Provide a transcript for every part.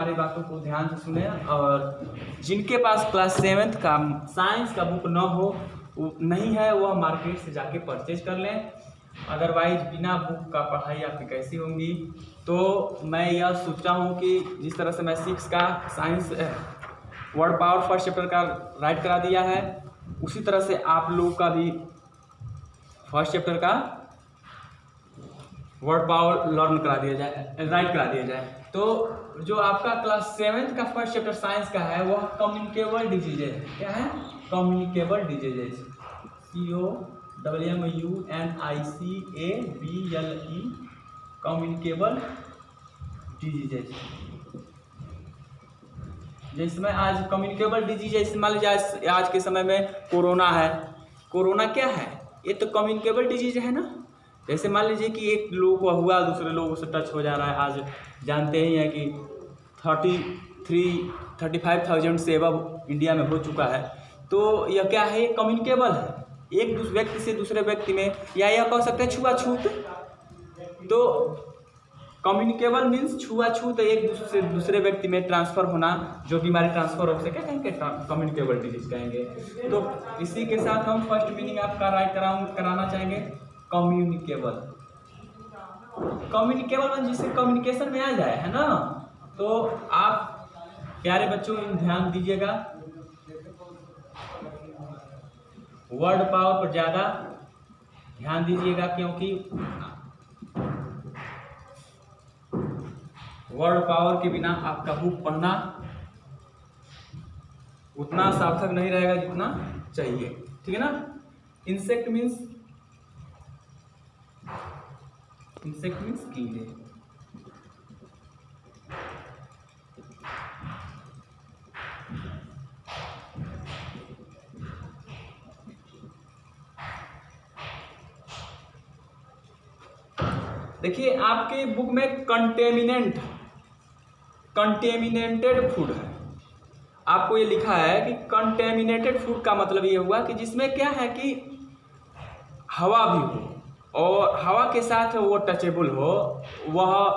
हमारी बातों को ध्यान से सुने और जिनके पास क्लास 7th का साइंस का बुक न हो नहीं है वह मार्केट से जाके परचेज कर लें। अदरवाइज बिना बुक का पढ़ाई आपकी कैसी होंगी। तो मैं यह सोचा हूँ कि जिस तरह से मैं 6 का science word power first chapter का राइट करा दिया है, उसी तरह से आप लोगों का भी फर्स्ट चैप्टर का वर्ड पावर लर्न करा दिया जाए, राइट करा दिया जाए। तो जो आपका क्लास 7th का फर्स्ट चैप्टर साइंस का है वह कम्युनिकेबल डिजीजेज है। क्या है? Communicable diseases, COMMUNICABLE, communicable diseases. जिसमें आज कम्युनिकेबल डिजीजेज मान लीजिए आज के समय में कोरोना है। कोरोना क्या है? ये तो कम्युनिकेबल डिजीज है ना। जैसे मान लीजिए कि एक लोगों को हुआ दूसरे लोगों से टच हो जा रहा है। आज जानते ही हैं कि 35,000 से अब इंडिया में हो चुका है। तो यह क्या है? कम्युनिकेबल है, एक व्यक्ति से दूसरे व्यक्ति में, या यह कह सकते हैं छुआछूत। तो कम्युनिकेबल मीन्स छुआछूत, एक दूसरे से दूसरे व्यक्ति में ट्रांसफर होना, जो बीमारी ट्रांसफर हो सके कहेंगे कम्युनिकेबल डिजीज कहेंगे। तो इसी के साथ हम फर्स्ट मीनिंग आपका राइट कराना चाहेंगे, कम्युनिकेबल। कम्युनिकेबल जिससे कम्युनिकेशन में आ जाए, है ना। तो आप प्यारे बच्चों ध्यान दीजिएगा, वर्ड पावर पर ज़्यादा ध्यान दीजिएगा, क्योंकि वर्ड पावर के बिना आपका बुक पढ़ना उतना सार्थक नहीं रहेगा जितना चाहिए। ठीक है ना। इंसेक्ट मीन्स कीड़े। देखिए आपके बुक में कंटेमिनेटेड फूड है। आपको ये लिखा है कि कंटेमिनेटेड फूड का मतलब ये हुआ कि जिसमें क्या है कि हवा भी हो और हवा के साथ वो टचेबल हो, वह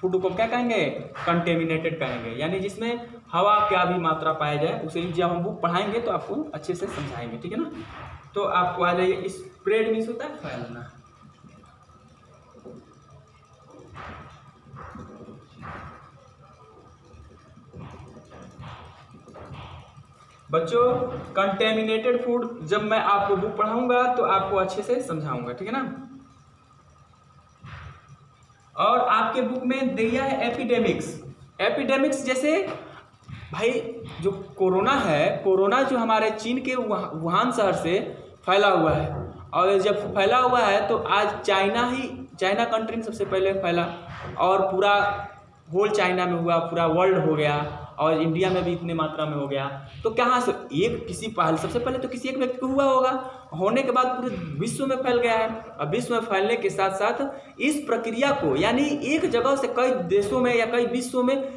फूड को क्या कहेंगे? कंटेमिनेटेड कहेंगे। यानी जिसमें हवा क्या भी मात्रा पाया जाए, उसे जब हम बुक पढ़ाएंगे तो आपको अच्छे से समझाएंगे। ठीक है ना। तो आपको आ जाइए, स्प्रेड मीन्स होता है फैलना। बच्चों कंटेमिनेटेड फूड जब मैं आपको बुक पढ़ाऊंगा तो आपको अच्छे से समझाऊंगा। ठीक है ना। और आपके बुक में दिया है एपिडेमिक्स। जैसे भाई जो कोरोना है, कोरोना जो हमारे चीन के वुहान शहर से फैला हुआ है, और जब फैला हुआ है तो आज चाइना कंट्री में सबसे पहले फैला, और पूरा होल चाइना में हुआ, पूरा वर्ल्ड हो गया, और इंडिया में भी इतने मात्रा में हो गया। तो कहाँ से सबसे पहले तो किसी एक व्यक्ति को हुआ होगा, होने के बाद पूरे विश्व में फैल गया है। और विश्व में फैलने के साथ साथ इस प्रक्रिया को, यानी एक जगह से कई देशों में या कई विश्व में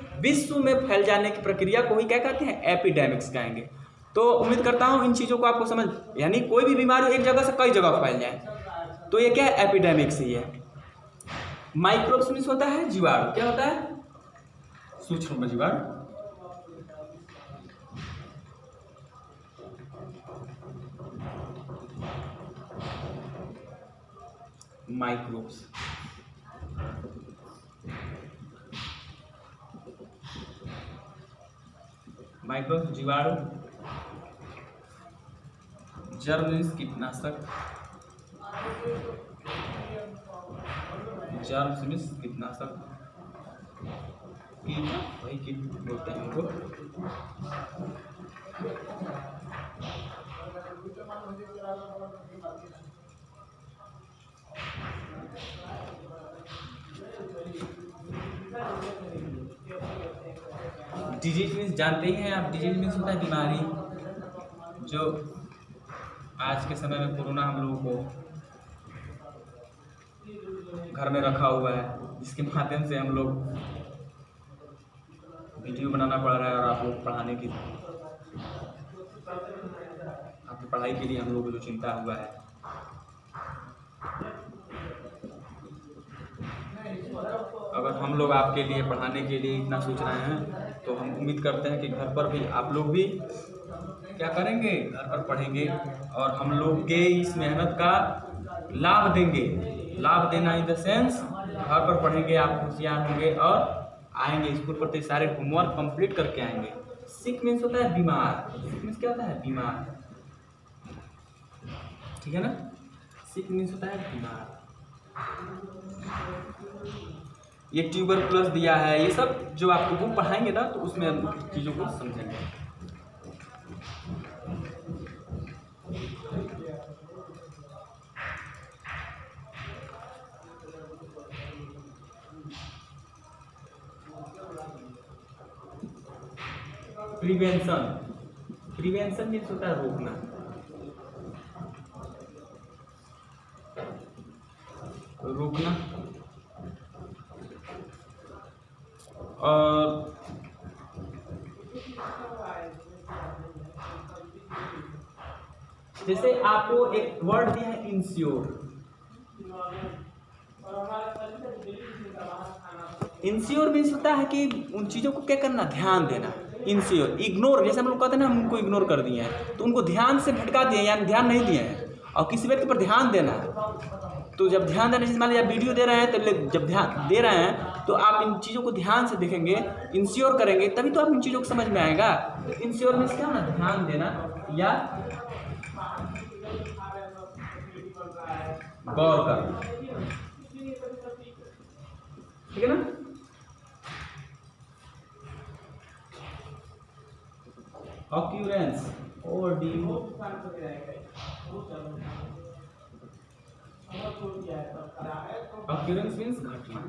फैल जाने की प्रक्रिया को ही क्या कहते हैं? एपिडेमिक्स कहेंगे। तो उम्मीद करता हूँ इन चीज़ों को आपको समझ, यानी कोई भी बीमारी एक जगह से कई जगह फैल जाए तो ये क्या है? एपिडेमिक्स ही है। माइक्रोब्स मीन्स होता है जीवाणु। क्या होता है? सूक्ष्म जीवाणु। माइक्रोब्स। जीवाणु। जर्म मीन्स कीटनाशक। जर्म मीन्स कीटनाशक। वही कीट बोलते हैं उनको। डिजीज मीन्स जानते ही हैं आप, डिजीज मीन्स होता है बीमारी। जो आज के समय में कोरोना हम लोगों को घर में रखा हुआ है, जिसके माध्यम से हम लोग वीडियो बनाना पड़ रहा है, और आप लोग पढ़ाने की, आपकी पढ़ाई के लिए हम लोग को जो चिंता हुआ है। अगर हम लोग आपके लिए पढ़ाने के लिए इतना सोच रहे हैं, तो हम उम्मीद करते हैं कि घर पर भी आप लोग भी क्या करेंगे, घर पर पढ़ेंगे और हम लोग के इस मेहनत का लाभ देंगे। लाभ देना इन द सेंस घर पर पढ़ेंगे, आप होशियार होंगे और आएंगे स्कूल पर तो सारे होमवर्क कंप्लीट करके आएंगे। सिक मीन्स होता है बीमार, सिक मीन्स क्या होता है, बीमार, ठीक है ना। सिक मीन्स होता है बीमार। ये ट्यूबरकुलस दिया है, ये सब जो आपको बुक पढ़ाएंगे ना तो उसमें चीज़ों को समझेंगे। प्रिवेंशन, प्रिवेंशन मीन्स होता है रोकना, रोकना। और जैसे आपको एक वर्ड दिया है इंश्योर, इंश्योर मीन्स होता है कि उन चीज़ों को क्या करना, ध्यान देना। इंश्योर, इग्नोर, जैसे हम लोग कहते हैं ना हम उनको इग्नोर कर दिए हैं, तो उनको ध्यान से भटका दिए, यानी ध्यान नहीं दिए हैं। और किसी व्यक्ति पर ध्यान देना है, तो जब ध्यान देना, जैसे मान लीजिए आप वीडियो दे रहे हैं, तो जब ध्यान दे रहे हैं तो आप इन चीज़ों को ध्यान से देखेंगे, इंश्योर करेंगे, तभी तो आप इन चीज़ों को समझ में आएगा। तो इंश्योर मीन्स क्या ना, ध्यान देना या गौर करना, ठीक है ना। ऑक्यूरेंस, ऑक्यूरेंस मीन्स घटना।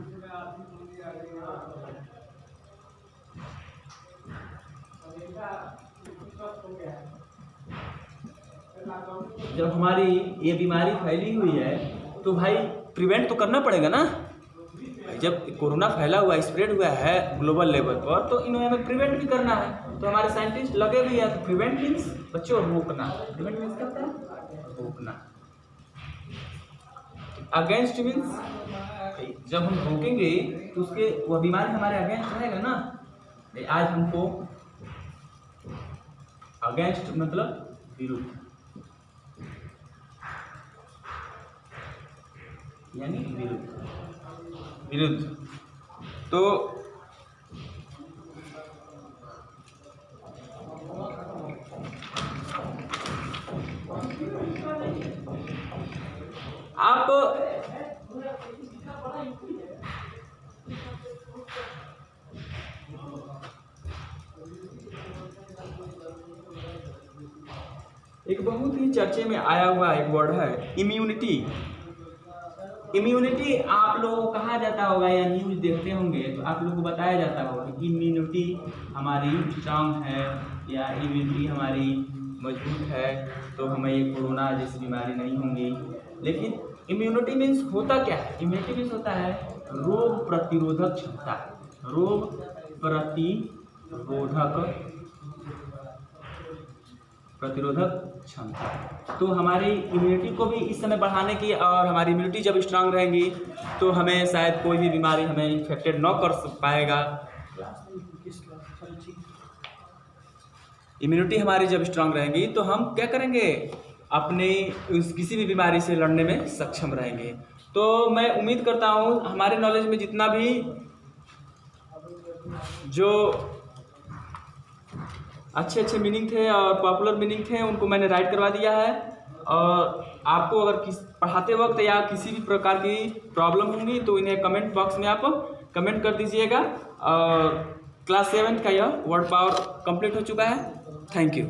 जब हमारी ये बीमारी फैली हुई है तो भाई प्रिवेंट तो करना पड़ेगा ना। जब कोरोना फैला हुआ, स्प्रेड हुआ है ग्लोबल लेवल पर, तो इन्हें हमें प्रिवेंट भी करना है। तो हमारे साइंटिस्ट लगे भी है। तो प्रिवेंट मीन्स बच्चों रोकना, प्रिवेंट मीन्स क्या होता है, रोकना। अगेंस्ट मीन्स जब हम रोकेंगे तो उसके वह बीमारी हमारे अगेंस्ट रहेगा ना। आज हमको अगेंस्ट मतलब विरुद्ध, यानी विरुद्ध, विरुद्ध। तो आप एक बहुत ही चर्चे में आया हुआ एक वर्ड है इम्यूनिटी। इम्यूनिटी आप लोगों को कहा जाता होगा या न्यूज़ देखते होंगे तो आप लोगों को बताया जाता होगा कि इम्यूनिटी हमारी स्ट्रांग है या इम्यूनिटी हमारी मजबूत है, तो हमें ये कोरोना जैसी बीमारी नहीं होंगी। लेकिन इम्यूनिटी मीन्स होता क्या है, इम्यूनिटी मीन्स होता है रोग प्रतिरोधक क्षमता, रोग प्रतिरोधक क्षमता। तो हमारी इम्यूनिटी को भी इस समय बढ़ाने की, और हमारी इम्यूनिटी जब स्ट्रांग रहेंगी तो हमें शायद कोई भी बीमारी हमें इन्फेक्टेड न कर पाएगा। इम्यूनिटी हमारी जब स्ट्रांग रहेगी तो हम क्या करेंगे, अपने किसी भी बीमारी से लड़ने में सक्षम रहेंगे। तो मैं उम्मीद करता हूँ हमारे नॉलेज में जितना भी जो अच्छे मीनिंग थे और पॉपुलर मीनिंग थे उनको मैंने राइट करवा दिया है। और आपको अगर पढ़ाते वक्त या किसी भी प्रकार की प्रॉब्लम होंगी तो इन्हें कमेंट बॉक्स में आप कमेंट कर दीजिएगा। और क्लास 7 का यह वर्ड पावर कंप्लीट हो चुका है। Thank you.